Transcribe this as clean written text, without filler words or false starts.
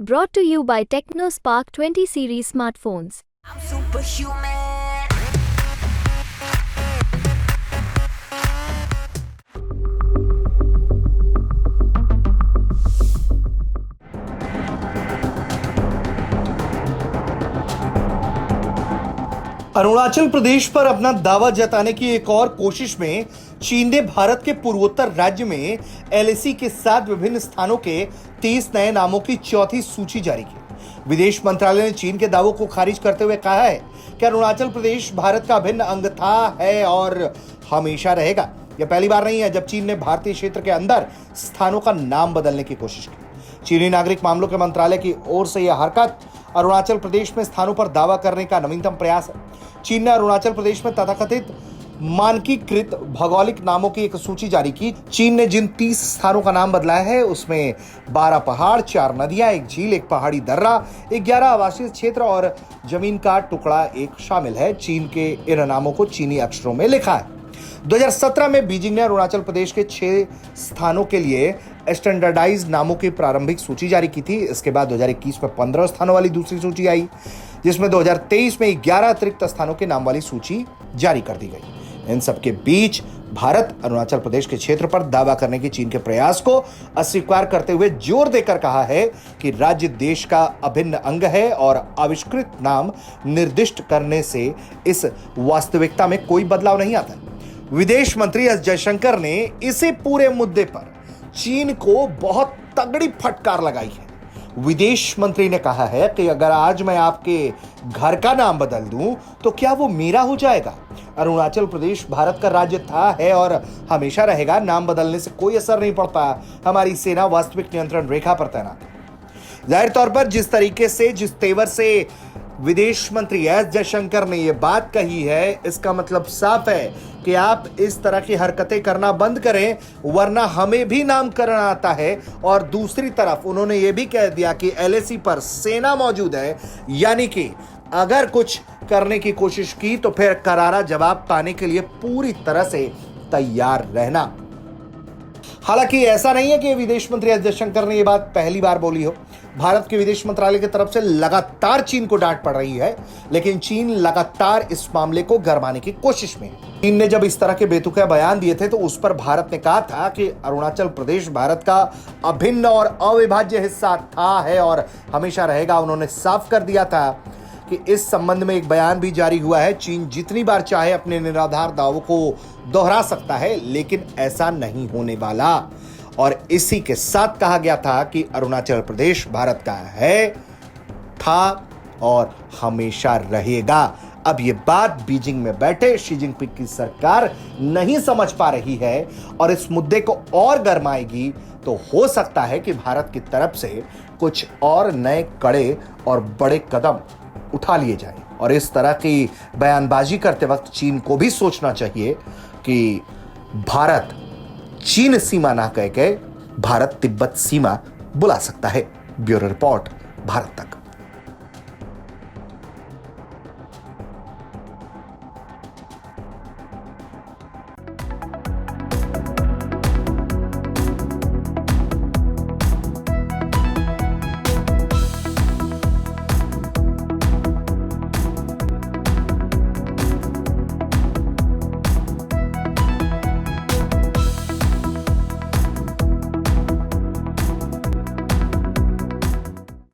Brought to you by TechnoSpark 20 series smartphones. I'm superhuman. Arunachal Pradesh पर अपना दावा जताने की एक और कोशिश में चीन ने भारत के पूर्वोत्तर राज्य में एलएसी के साथ विभिन्न स्थानों के 30 नए नामों की चौथी सूची जारी की। विदेश मंत्रालय ने चीन के दावों को खारिज करते हुए कहा है कि अरुणाचल प्रदेश भारत का अभिन्न अंग था, है और हमेशा रहेगा। यह पहली बार नहीं है जब चीन ने भारतीय क्षेत्र के अंदर स्थानों का नाम बदलने की कोशिश की। चीनी नागरिक मामलों के मंत्रालय की ओर से यह हरकत अरुणाचल प्रदेश में स्थानों पर दावा करने का नवीनतम प्रयास है। चीन ने अरुणाचल प्रदेश में तथाकथित मानकीकृत भौगोलिक नामों की एक सूची जारी की। चीन ने जिन 30 स्थानों का नाम बदला है उसमें 12 पहाड़, 4 नदियां, एक झील, एक पहाड़ी दर्रा, 11 आवासीय क्षेत्र और जमीन का टुकड़ा एक शामिल है। चीन के इन नामों को चीनी अक्षरों में लिखा है। 2017 में बीजिंग ने अरुणाचल प्रदेश के 6 स्थानों के लिए स्टैंडर्डाइज्ड नामों की प्रारंभिक सूची जारी की थी। इसके बाद 2021 में 15 स्थानों वाली दूसरी सूची आई, जिसमें 2023 में 11 अतिरिक्त स्थानों के नाम वाली सूची जारी कर दी गई। इन सबके बीच भारत अरुणाचल प्रदेश के क्षेत्र पर दावा करने के चीन के प्रयास को अस्वीकार करते हुए जोर देकर कहा है कि राज्य देश का अभिन्न अंग है और आविष्कृत नाम निर्दिष्ट करने से इस वास्तविकता में कोई बदलाव नहीं आता। विदेश मंत्री एस जयशंकर ने इसी पूरे मुद्दे पर चीन को बहुत तगड़ी फटकार लगाई है। विदेश मंत्री ने कहा है कि अगर आज मैं आपके घर का नाम बदल दूं तो क्या वो मेरा हो जाएगा? अरुणाचल प्रदेश भारत का राज्य था, है और हमेशा रहेगा। नाम बदलने से कोई असर नहीं पड़ता। हमारी सेना वास्तविक नियंत्रण रेखा पर तैनात है। जाहिर तौर पर जिस तरीके से, जिस तेवर से विदेश मंत्री एस जयशंकर ने यह बात कही है, इसका मतलब साफ है कि आप इस तरह की हरकतें करना बंद करें, वरना हमें भी नामकरण आता है। और दूसरी तरफ उन्होंने यह भी कह दिया कि एलएसी पर सेना मौजूद है, यानी कि अगर कुछ करने की कोशिश की तो फिर करारा जवाब पाने के लिए पूरी तरह से तैयार रहना। हालांकि ऐसा नहीं है कि विदेश मंत्री एस जयशंकर ने यह बात पहली बार बोली हो। भारत के विदेश मंत्रालय की तरफ से लगातार चीन को डांट पड़ रही है, लेकिन चीन लगातार इस मामले को गरमाने की कोशिश में है। चीन ने जब इस तरह के बेतुका बयान दिए थे तो उस पर भारत ने कहा था कि अरुणाचल प्रदेश भारत का अभिन्न और अविभाज्य हिस्सा था, है और हमेशा रहेगा। उन्होंने साफ कर दिया था कि इस संबंध में एक बयान भी जारी हुआ है। चीन जितनी बार चाहे अपने निराधार दावों को दोहरा सकता है, लेकिन ऐसा नहीं होने वाला। और इसी के साथ कहा गया था कि अरुणाचल प्रदेश भारत का है, था और हमेशा रहेगा। अब ये बात बीजिंग में बैठे शी जिनपिंग की सरकार नहीं समझ पा रही है और इस मुद्दे को और गरमाएगी तो हो सकता है कि भारत की तरफ से कुछ और नए कड़े और बड़े कदम उठा लिए जाएं। और इस तरह की बयानबाजी करते वक्त चीन को भी सोचना चाहिए कि भारत चीन सीमा ना कह के भारत तिब्बत सीमा बुला सकता है। ब्यूरो रिपोर्ट, भारत तक।